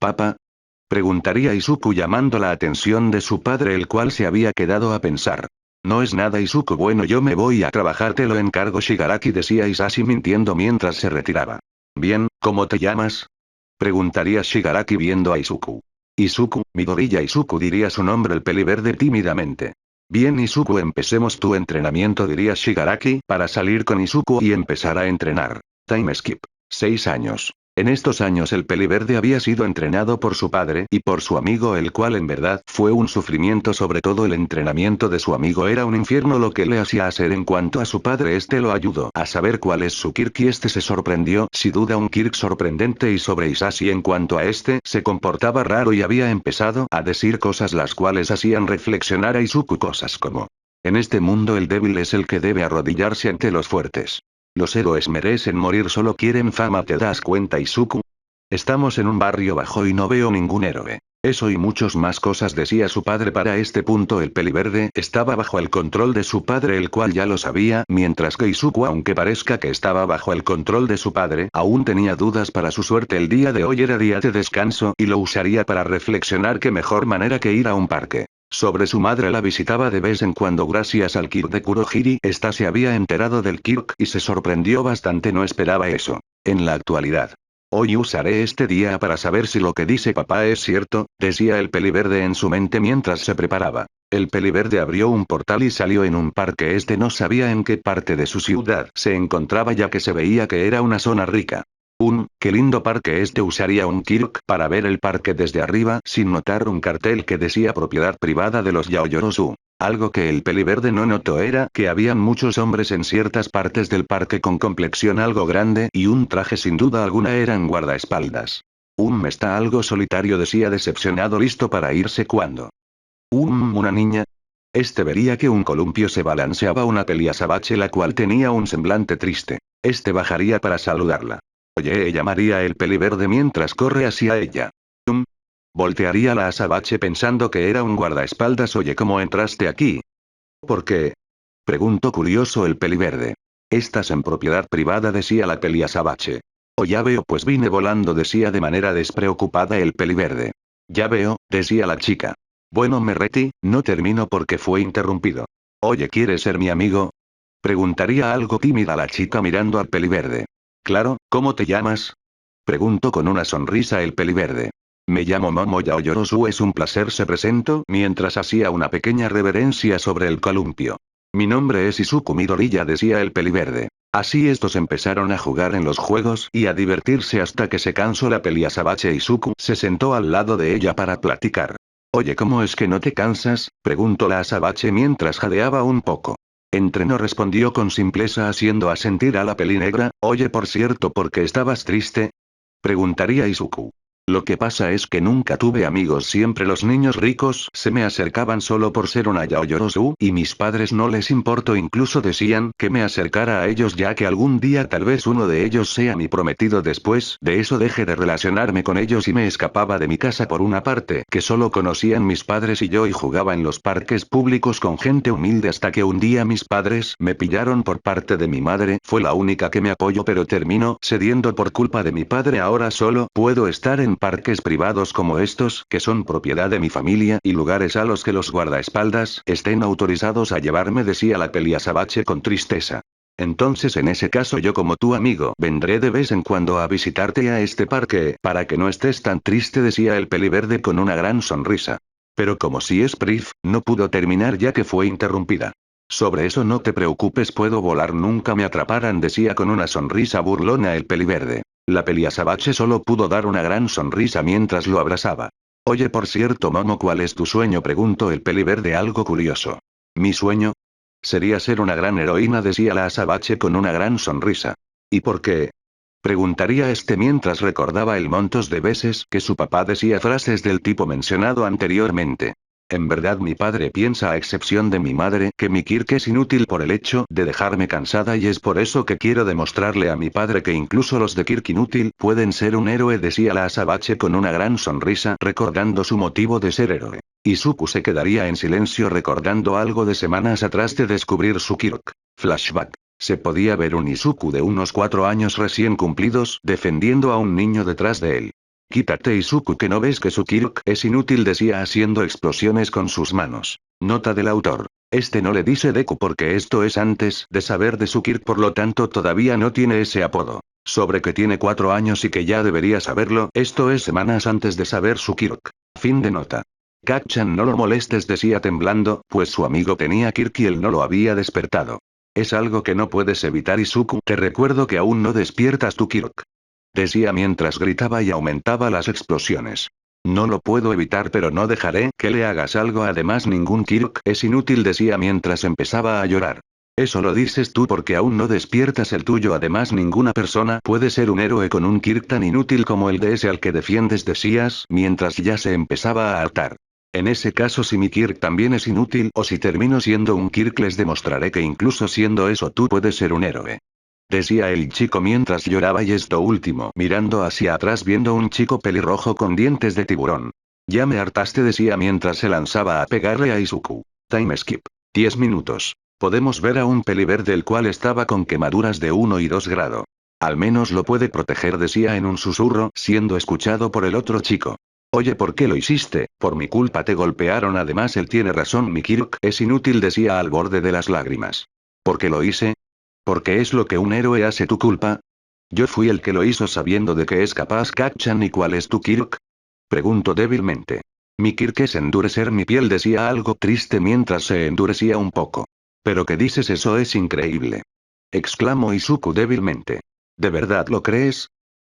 ¿Papá? Preguntaría Izuku llamando la atención de su padre, el cual se había quedado a pensar. No es nada, Izuku, bueno, yo me voy a trabajar, te lo encargo, Shigaraki, decía Hisashi mintiendo mientras se retiraba. Bien, ¿cómo te llamas? Preguntaría Shigaraki viendo a Izuku. Izuku, Midoriya Izuku, diría su nombre el peliverde tímidamente. Bien, Izuku, empecemos tu entrenamiento, diría Shigaraki, para salir con Izuku y empezar a entrenar. Time skip. 6 años. En estos años el peliverde había sido entrenado por su padre y por su amigo, el cual en verdad fue un sufrimiento, sobre todo el entrenamiento de su amigo era un infierno lo que le hacía hacer. En cuanto a su padre, este lo ayudó a saber cuál es su Kirk y este se sorprendió, sin duda un Kirk sorprendente, y sobre Hisashi en cuanto a este, se comportaba raro y había empezado a decir cosas las cuales hacían reflexionar a Izuku, cosas como: en este mundo el débil es el que debe arrodillarse ante los fuertes. Los héroes merecen morir, solo quieren fama, ¿te das cuenta, Izuku? Estamos en un barrio bajo y no veo ningún héroe. Eso y muchas más cosas, decía su padre. Para este punto el peliverde estaba bajo el control de su padre, el cual ya lo sabía, mientras que Izuku, aunque parezca que estaba bajo el control de su padre, aún tenía dudas para su suerte. El día de hoy era día de descanso y lo usaría para reflexionar qué mejor manera que ir a un parque. Sobre su madre, la visitaba de vez en cuando gracias al Kirk de Kurohiri. Esta se había enterado del Kirk y se sorprendió bastante, no esperaba eso. En la actualidad. Hoy usaré este día para saber si lo que dice papá es cierto, decía el peliverde en su mente mientras se preparaba. El peliverde abrió un portal y salió en un parque. Este no sabía en qué parte de su ciudad se encontraba, ya que se veía que era una zona rica. Qué lindo parque. Este usaría un Kirk para ver el parque desde arriba sin notar un cartel que decía propiedad privada de los Yaoyorozu. Algo que el peliverde no notó era que habían muchos hombres en ciertas partes del parque con complexión algo grande y un traje, sin duda alguna eran guardaespaldas. Está algo solitario, decía decepcionado, listo para irse cuando. Una niña. Este vería que un columpio se balanceaba una Peliasabache, la cual tenía un semblante triste. Este bajaría para saludarla. Oye, llamaría el peliverde mientras corre hacia ella. Voltearía la azabache pensando que era un guardaespaldas. Oye, ¿cómo entraste aquí? ¿Por qué? Preguntó curioso el peliverde. Estás en propiedad privada, decía la Peliasabache. Oh, ya veo, pues vine volando, decía de manera despreocupada el peliverde. Ya veo, decía la chica. Bueno, Merreti, no termino porque fue interrumpido. Oye, ¿quieres ser mi amigo? Preguntaría algo tímida la chica mirando al peliverde. Claro, ¿cómo te llamas? Preguntó con una sonrisa el peliverde. Me llamo Momo Yaoyorozu, es un placer, se presentó mientras hacía una pequeña reverencia sobre el columpio. Mi nombre es Izuku Midoriya, decía el peliverde. Así estos empezaron a jugar en los juegos y a divertirse hasta que se cansó la Peliasabache. Izuku se sentó al lado de ella para platicar. Oye, ¿cómo es que no te cansas? Preguntó la azabache mientras jadeaba un poco. Entreno, respondió con simpleza haciendo asentir a la pelinegra. Oye, por cierto, ¿por qué estabas triste? Preguntaría Izuku. Lo que pasa es que nunca tuve amigos, siempre los niños ricos se me acercaban solo por ser una Yaoyorozu y mis padres no les importó, incluso decían que me acercara a ellos ya que algún día tal vez uno de ellos sea mi prometido. Después de eso dejé de relacionarme con ellos y me escapaba de mi casa por una parte que solo conocían mis padres y yo, y jugaba en los parques públicos con gente humilde hasta que un día mis padres me pillaron por parte de mi madre, fue la única que me apoyó pero terminó cediendo por culpa de mi padre. Ahora solo puedo estar en parques privados como estos, que son propiedad de mi familia, y lugares a los que los guardaespaldas estén autorizados a llevarme, decía la Peliasabache con tristeza. Entonces en ese caso yo, como tu amigo, vendré de vez en cuando a visitarte a este parque, para que no estés tan triste, decía el peliverde con una gran sonrisa. Pero como si es brief, no pudo terminar ya que fue interrumpida. Sobre eso no te preocupes, puedo volar, nunca me atraparán, decía con una sonrisa burlona el peliverde. La Peliasabache solo pudo dar una gran sonrisa mientras lo abrazaba. Oye, por cierto, Momo, ¿cuál es tu sueño? Preguntó el peliverde algo curioso. ¿Mi sueño? Sería ser una gran heroína, decía la azabache con una gran sonrisa. ¿Y por qué? Preguntaría este mientras recordaba el montos de veces que su papá decía frases del tipo mencionado anteriormente. En verdad mi padre piensa, a excepción de mi madre, que mi Kirk es inútil por el hecho de dejarme cansada, y es por eso que quiero demostrarle a mi padre que incluso los de Kirk inútil pueden ser un héroe, decía la azabache con una gran sonrisa recordando su motivo de ser héroe. Izuku se quedaría en silencio recordando algo de semanas atrás de descubrir su Kirk. Flashback. Se podía ver un Izuku de unos 4 años recién cumplidos defendiendo a un niño detrás de él. Quítate Izuku, que no ves que su Kirk es inútil, decía haciendo explosiones con sus manos. Nota del autor. Este no le dice Deku porque esto es antes de saber de su Kirk, por lo tanto todavía no tiene ese apodo. Sobre que tiene 4 años y que ya debería saberlo, esto es semanas antes de saber su Kirk. Fin de nota. Kacchan, no lo molestes, decía temblando, pues su amigo tenía Kirk y él no lo había despertado. Es algo que no puedes evitar, Izuku, te recuerdo que aún no despiertas tu Kirk. Decía mientras gritaba y aumentaba las explosiones. No lo puedo evitar, pero no dejaré que le hagas algo, además ningún Kirk es inútil, decía mientras empezaba a llorar. Eso lo dices tú porque aún no despiertas el tuyo, además ninguna persona puede ser un héroe con un Kirk tan inútil como el de ese al que defiendes, decías mientras ya se empezaba a hartar. En ese caso, si mi Kirk también es inútil o si termino siendo un Kirk, les demostraré que incluso siendo eso tú puedes ser un héroe. Decía el chico mientras lloraba, y esto último mirando hacia atrás viendo un chico pelirrojo con dientes de tiburón. Ya me hartaste, decía mientras se lanzaba a pegarle a Izuku. Time skip. 10 minutos. Podemos ver a un peliverde el cual estaba con quemaduras de 1 y 2 grado. Al menos lo puede proteger, decía en un susurro, siendo escuchado por el otro chico. Oye, ¿por qué lo hiciste? Por mi culpa te golpearon, además él tiene razón, mi Kirk es inútil, decía al borde de las lágrimas. ¿Por qué lo hice? ¿Porque es lo que un héroe hace, tu culpa? Yo fui el que lo hizo sabiendo de que es capaz, Kacchan, ¿y cuál es tu Kirk? Preguntó débilmente. Mi Kirk es endurecer mi piel, decía algo triste mientras se endurecía un poco. ¿Pero qué dices? Eso es increíble. Exclamó Izuku débilmente. ¿De verdad lo crees?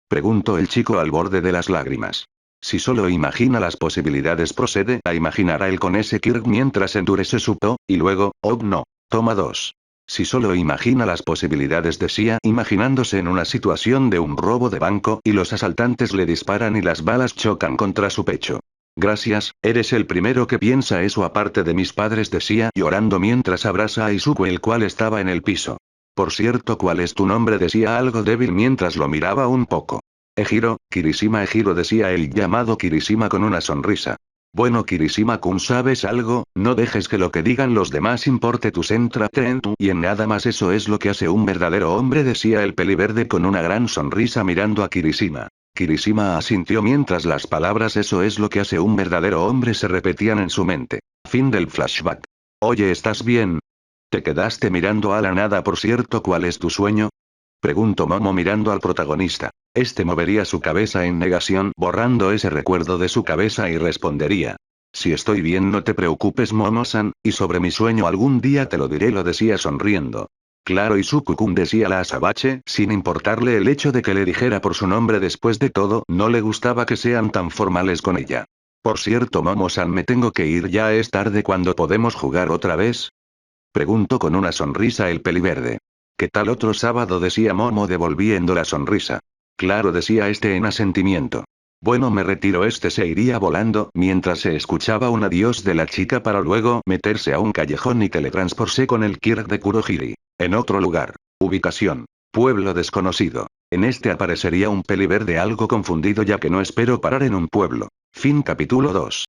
Preguntó el chico al borde de las lágrimas. Si solo imagina las posibilidades, procede a imaginar a él con ese Kirk mientras endurece su po, y luego, oh no. Toma 2. Si solo imagina las posibilidades, decía imaginándose en una situación de un robo de banco y los asaltantes le disparan y las balas chocan contra su pecho. Gracias, eres el primero que piensa eso aparte de mis padres, decía llorando mientras abraza a Izuku, el cual estaba en el piso. Por cierto, ¿cuál es tu nombre? Decía algo débil mientras lo miraba un poco. Ejiro, Kirishima Ejiro, decía el llamado Kirishima con una sonrisa. Bueno, Kirishima-kun, ¿sabes algo? No dejes que lo que digan los demás importe, tú céntrate en tú y en nada más, eso es lo que hace un verdadero hombre, decía el peliverde con una gran sonrisa mirando a Kirishima. Kirishima asintió mientras las palabras "eso es lo que hace un verdadero hombre" se repetían en su mente. Fin del flashback. Oye, ¿estás bien? ¿Te quedaste mirando a la nada? Por cierto, ¿cuál es tu sueño? Preguntó Momo mirando al protagonista. Este movería su cabeza en negación, borrando ese recuerdo de su cabeza, y respondería. Si estoy bien, no te preocupes, Momo-san, y sobre mi sueño algún día te lo diré, lo decía sonriendo. Claro, Izuku-kun, decía la azabache, sin importarle el hecho de que le dijera por su nombre. Después de todo, no le gustaba que sean tan formales con ella. Por cierto, Momo-san, me tengo que ir ya, es tarde. ¿Cuándo podemos jugar otra vez? Preguntó con una sonrisa el peliverde. ¿Qué tal otro sábado?, decía Momo devolviendo la sonrisa. Claro, decía este en asentimiento. Bueno, me retiro. Este se iría volando mientras se escuchaba un adiós de la chica para luego meterse a un callejón y teletransportarse con el Kirk de Kurohiri. En otro lugar. Ubicación. Pueblo desconocido. En este aparecería un peliverde algo confundido ya que no espero parar en un pueblo. Fin capítulo 2.